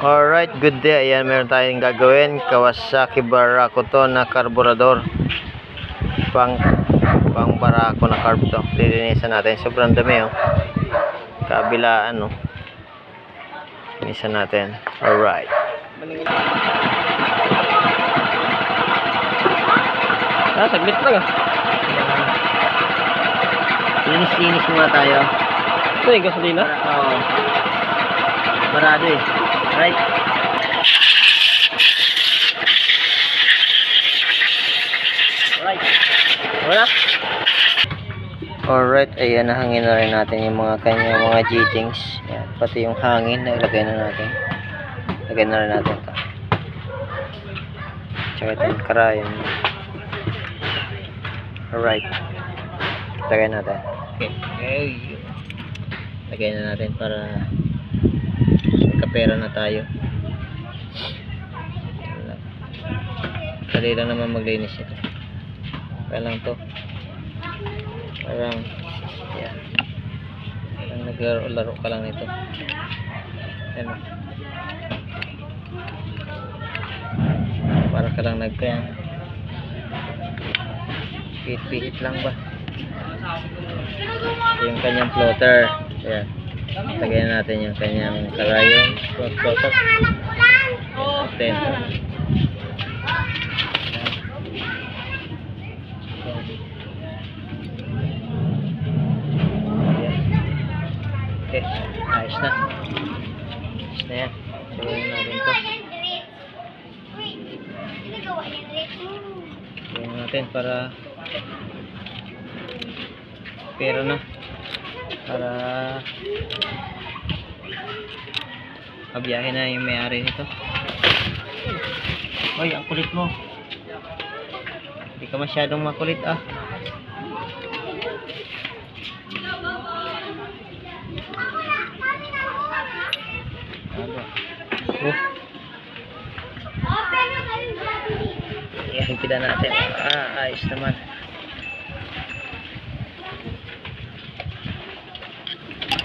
Alright, good day. Ayan, meron tayong gagawin. Kawasaki Barako to na karburador. Pang Barako na carb to. Lilinisan natin. Sobrang dami oh. Kabilaan oh. Linisan natin. Alright. Saglit lang ah. Linis-linis muna tayo. Ito yung gasolina? Oo. Barado eh. Right. Right. Wala. Alright, ayan, nahangin na rin natin yung mga kanyang mga G-things. Yan, pati yung hangin, nailagay na natin. Lagay na rin natin ito. Tsaka ito yung karayan. Alright. Lagay natin. Okay. Lagay na natin para kapera na tayo. Dali lang naman maglinis ito. Kaya lang to. Parang yan. Parang naglaro ka lang nito. Yan. Para ka lang nagkaya. Pihit-pihit lang ba? Ito yung kanyang floater. Ayan. Lagyan natin yung kanyang karayon. Floater. Then, okay, ayos na. Ayos na yan. Gawin natin ito. Gawin natin para pera na. Para kabiyahe na yung may-ari nito. Hoy, ang kulit mo. Hindi ka masyadong makulit ah. Yan, kita natin. Ayos naman.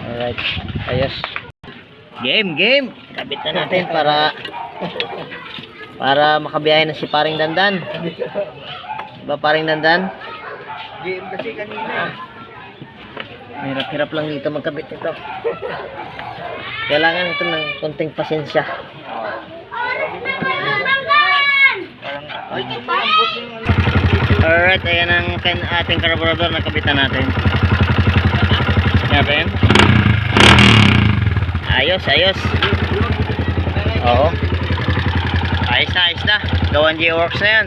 Alright, ayos. Game. Kabit na natin para makabiyahe na si Paring Dandan. Diba Paring Dandan? Game kasi kanina. Hirap lang dito magkabit nito. Kailangan ito ng konting pasensya. Alright, ayan ang ating karburador na kabitan natin. Natin. Ayos. Oo. Ayos na. Gawan G-Works na yan.